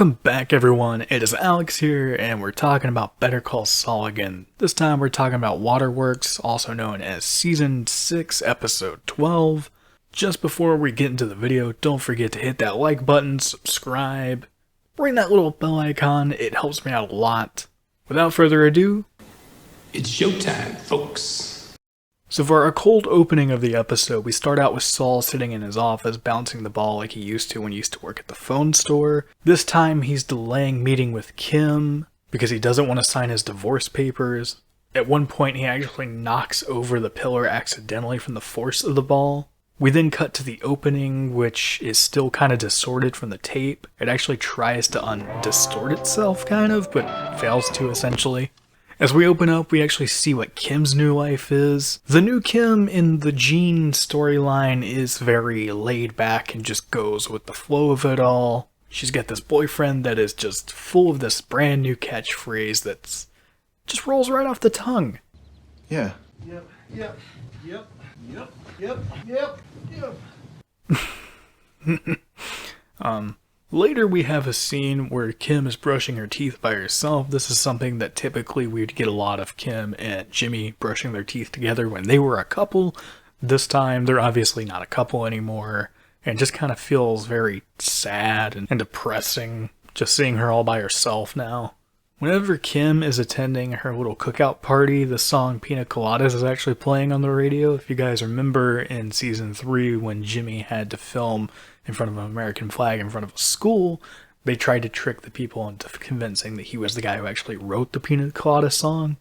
Welcome back, everyone. It is Alex here, and we're talking about Better Call Saul again. This time we're talking about WaterWorks, also known as Season 6, Episode 12. Just before we get into the video, don't forget to hit that like button, subscribe, ring that little bell icon. It helps me out a lot. Without further ado, it's showtime, folks. So for our cold opening of the episode, we start out with Saul sitting in his office bouncing the ball like he used to when he used to work at the phone store. This time he's delaying meeting with Kim because he doesn't want to sign his divorce papers. At one point he actually knocks over the pillar accidentally from the force of the ball. We then cut to the opening, which is still kind of distorted from the tape. It actually tries to undistort itself kind of, but fails to essentially. As we open up, we actually see what Kim's new life is. The new Kim in the Gene storyline is very laid back and just goes with the flow of it all. She's got this boyfriend that is just full of this brand new catchphrase that's just rolls right off the tongue. Yeah. Yep. Later we have a scene where Kim is brushing her teeth by herself. This is something that typically we'd get a lot of Kim and Jimmy brushing their teeth together when they were a couple. This time they're obviously not a couple anymore, and it just kind of feels very sad and depressing just seeing her all by herself now. Whenever Kim is attending her little cookout party, the song Pina Coladas is actually playing on the radio. If you guys remember in Season 3 when Jimmy had to film in front of an American flag in front of a school, they tried to trick the people into convincing that he was the guy who actually wrote the Pina Colada song.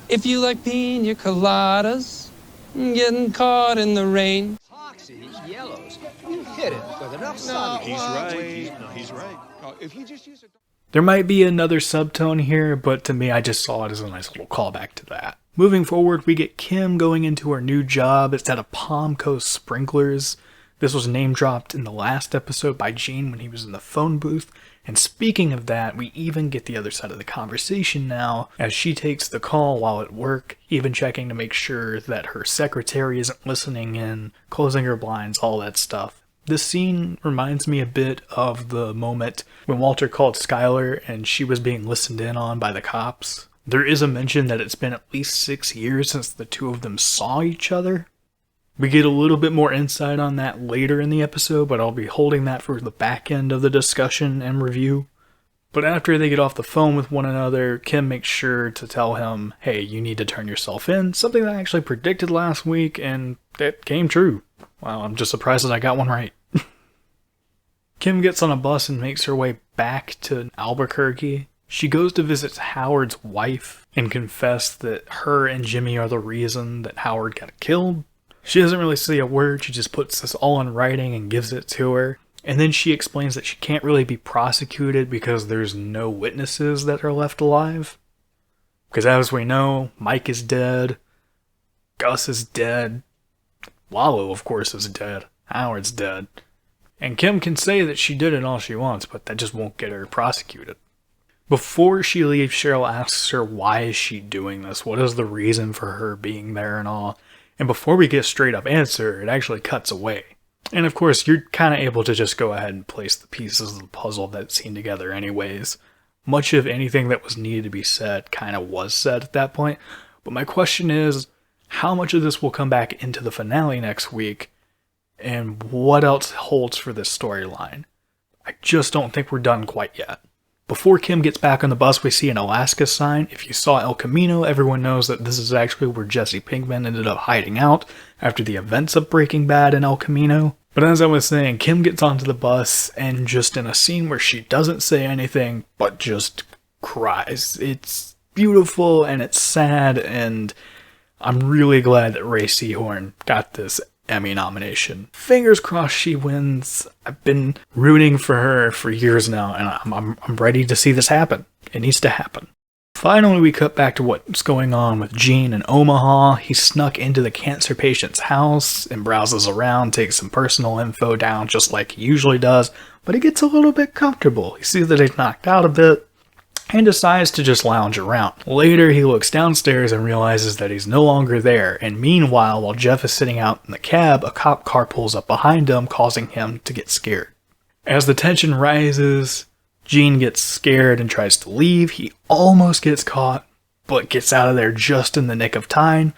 If you like pina coladas, getting caught in the rain. Toxic yellows. You hit it with enough sun. He's right. He's right. If you just use it. There might be another subtone here, but to me I just saw it as a nice little callback to that. Moving forward, we get Kim going into her new job. It's at a Palm Coast Sprinklers. This was name dropped in the last episode by Gene when he was in the phone booth. And speaking of that, we even get the other side of the conversation now, as she takes the call while at work, even checking to make sure that her secretary isn't listening in, closing her blinds, all that stuff. This scene reminds me a bit of the moment when Walter called Skylar and she was being listened in on by the cops. There is a mention that it's been at least 6 years since the two of them saw each other. We get a little bit more insight on that later in the episode, but I'll be holding that for the back end of the discussion and review. But after they get off the phone with one another, Kim makes sure to tell him, hey, you need to turn yourself in, something that I actually predicted last week, and it came true. Wow, I'm just surprised that I got one right. Kim gets on a bus and makes her way back to Albuquerque. She goes to visit Howard's wife and confess that her and Jimmy are the reason that Howard got killed. She doesn't really say a word, she just puts this all in writing and gives it to her. And then she explains that she can't really be prosecuted because there's no witnesses that are left alive. Because as we know, Mike is dead, Gus is dead, Wallow of course is dead, Howard's dead. And Kim can say that she did it all she wants, but that just won't get her prosecuted. Before she leaves, Cheryl asks her why is she doing this, what is the reason for her being there and all. And before we get a straight up answer, it actually cuts away. And of course, you're kind of able to just go ahead and place the pieces of the puzzle of that scene together anyways. Much of anything that was needed to be said kind of was said at that point. But my question is, how much of this will come back into the finale next week? And what else holds for this storyline? I just don't think we're done quite yet. Before Kim gets back on the bus, we see an Alaska sign. If you saw El Camino, everyone knows that this is actually where Jesse Pinkman ended up hiding out after the events of Breaking Bad in El Camino. But as I was saying, Kim gets onto the bus and just in a scene where she doesn't say anything, but just cries. It's beautiful and it's sad, and I'm really glad that Ray Seahorn got this Emmy nomination. Fingers crossed she wins. I've been rooting for her for years now, and I'm ready to see this happen. It needs to happen. Finally, we cut back to what's going on with Gene in Omaha. He snuck into the cancer patient's house and browses around, takes some personal info down just like he usually does, but he gets a little bit comfortable. He sees that he's knocked out a bit and decides to just lounge around. Later, he looks downstairs and realizes that he's no longer there, and meanwhile, while Jeff is sitting out in the cab, a cop car pulls up behind him, causing him to get scared. As the tension rises, Gene gets scared and tries to leave. He almost gets caught, but gets out of there just in the nick of time.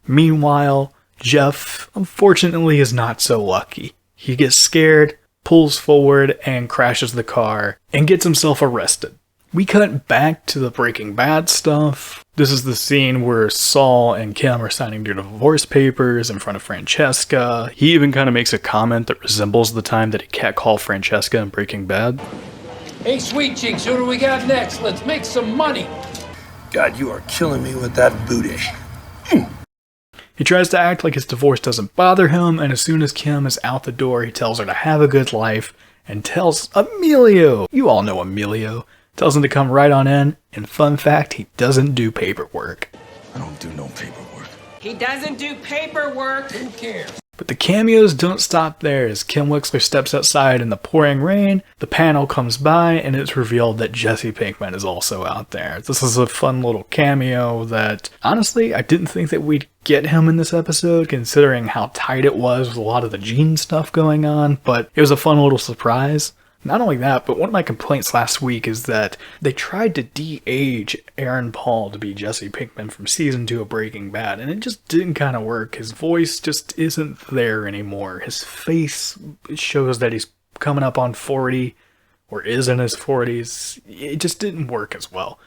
Meanwhile, Jeff, unfortunately, is not so lucky. He gets scared, pulls forward, and crashes the car, and gets himself arrested. We cut back to the Breaking Bad stuff. This is the scene where Saul and Kim are signing their divorce papers in front of Francesca. He even kind of makes a comment that resembles the time that he catcalled Francesca in Breaking Bad. Hey, sweet cheeks, who do we got next? Let's make some money. God, you are killing me with that booty. He tries to act like his divorce doesn't bother him, and as soon as Kim is out the door, he tells her to have a good life, and tells Emilio, you all know Emilio, tells him to come right on in, and fun fact, he doesn't do paperwork. I don't do no paperwork. He doesn't do paperwork. Who cares? But the cameos don't stop there. As Kim Wexler steps outside in the pouring rain, the panel comes by and it's revealed that Jesse Pinkman is also out there. This is a fun little cameo that, honestly, I didn't think that we'd get him in this episode, considering how tight it was with a lot of the Gene stuff going on, but it was a fun little surprise. Not only that, but one of my complaints last week is that they tried to de-age Aaron Paul to be Jesse Pinkman from season 2 of Breaking Bad, and it just didn't kind of work. His voice just isn't there anymore. His face shows that he's coming up on 40, or is in his 40s. It just didn't work as well.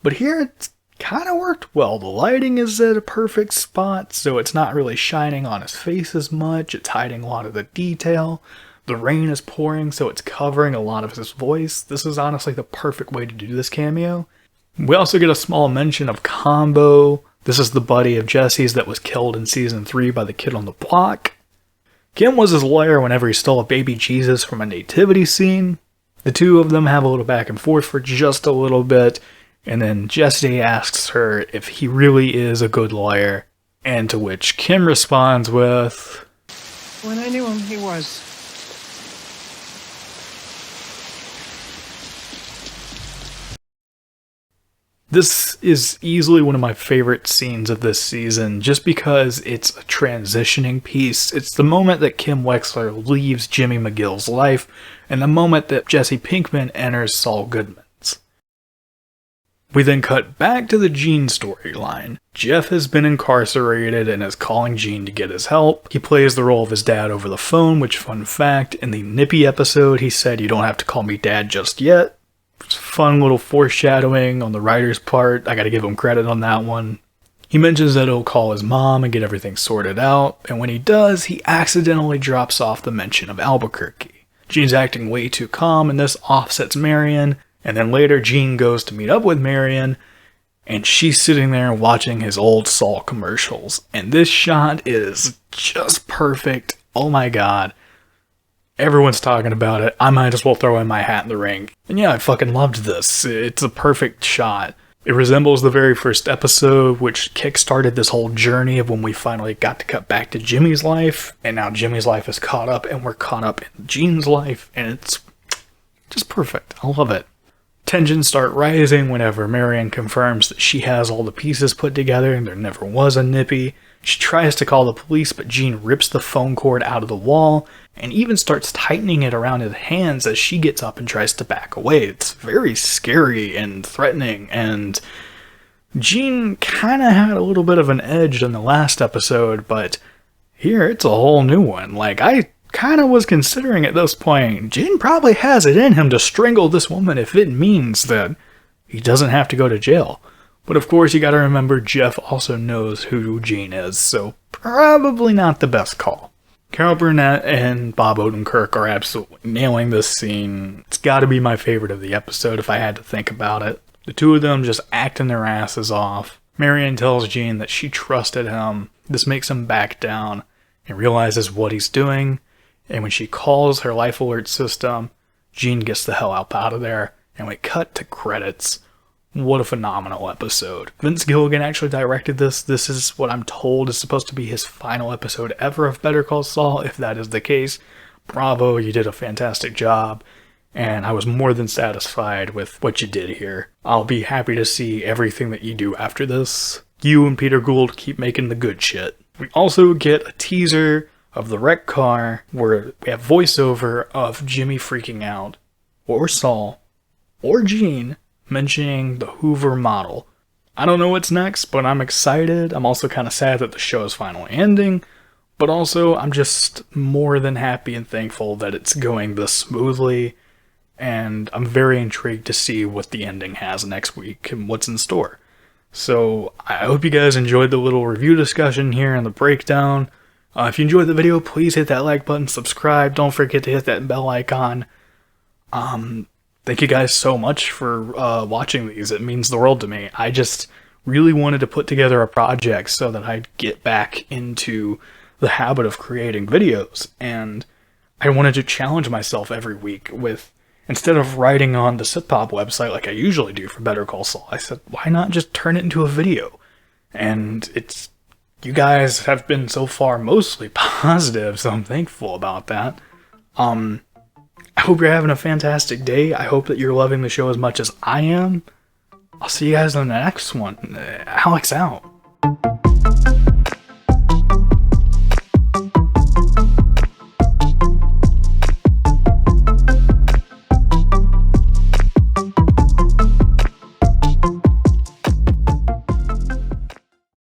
But here it's kind of worked well. The lighting is at a perfect spot, so it's not really shining on his face as much. It's hiding a lot of the detail. The rain is pouring, so it's covering a lot of his voice. This is honestly the perfect way to do this cameo. We also get a small mention of Combo. This is the buddy of Jesse's that was killed in season 3 by the kid on the block. Kim was his lawyer whenever he stole a baby Jesus from a nativity scene. The two of them have a little back and forth for just a little bit, and then Jesse asks her if he really is a good lawyer, and to which Kim responds with, When I knew him, he was. This is easily one of my favorite scenes of this season, just because it's a transitioning piece. It's the moment that Kim Wexler leaves Jimmy McGill's life, and the moment that Jesse Pinkman enters Saul Goodman's. We then cut back to the Gene storyline. Jeff has been incarcerated and is calling Gene to get his help. He plays the role of his dad over the phone, which, fun fact, in the Nippy episode, he said, "You don't have to call me dad just yet." Fun little foreshadowing on the writer's part. I gotta give him credit on that one. He mentions that he'll call his mom and get everything sorted out, and when he does, he accidentally drops off the mention of Albuquerque. Gene's acting way too calm, and this offsets Marion, and then later Gene goes to meet up with Marion, and she's sitting there watching his old Saul commercials, and this shot is just perfect. Oh my god. Everyone's talking about it. I might as well throw in my hat in the ring. And yeah, I fucking loved this. It's a perfect shot. It resembles the very first episode, which kickstarted this whole journey of when we finally got to cut back to Jimmy's life. And now Jimmy's life is caught up, and we're caught up in Gene's life. And it's just perfect. I love it. Tensions start rising whenever Marion confirms that she has all the pieces put together and there never was a Nippy. She tries to call the police, but Gene rips the phone cord out of the wall and even starts tightening it around his hands as she gets up and tries to back away. It's very scary and threatening, and Gene kind of had a little bit of an edge in the last episode, but here it's a whole new one. Like, I kind of was considering at this point, Gene probably has it in him to strangle this woman if it means that he doesn't have to go to jail. But of course, you gotta remember Jeff also knows who Gene is, so probably not the best call. Carol Burnett and Bob Odenkirk are absolutely nailing this scene. It's gotta be my favorite of the episode if I had to think about it. The two of them just acting their asses off. Marion tells Gene that she trusted him. This makes him back down and realizes what he's doing. And when she calls her life alert system, Gene gets the hell out of there, and we cut to credits. What a phenomenal episode. Vince Gilligan actually directed this. This is what I'm told is supposed to be his final episode ever of Better Call Saul. If that is the case, bravo, you did a fantastic job. And I was more than satisfied with what you did here. I'll be happy to see everything that you do after this. You and Peter Gould keep making the good shit. We also get a teaser of the wrecked car where we have voiceover of Jimmy freaking out, or Saul, or Gene mentioning the Hoover model. I don't know what's next, but I'm excited. I'm also kind of sad that the show is finally ending, but also I'm just more than happy and thankful that it's going this smoothly, and I'm very intrigued to see what the ending has next week and what's in store. So I hope you guys enjoyed the little review discussion here and the breakdown. If you enjoyed the video, please hit that like button, subscribe, don't forget to hit that bell icon. Thank you guys so much for watching these. It means the world to me. I just really wanted to put together a project so that I'd get back into the habit of creating videos, and I wanted to challenge myself every week with, instead of writing on the Sitpop website like I usually do for Better Call Saul, I said, why not just turn it into a video? And you guys have been so far mostly positive, so I'm thankful about that. I hope you're having a fantastic day. I hope that you're loving the show as much as I am. I'll see you guys on the next one. Alex out.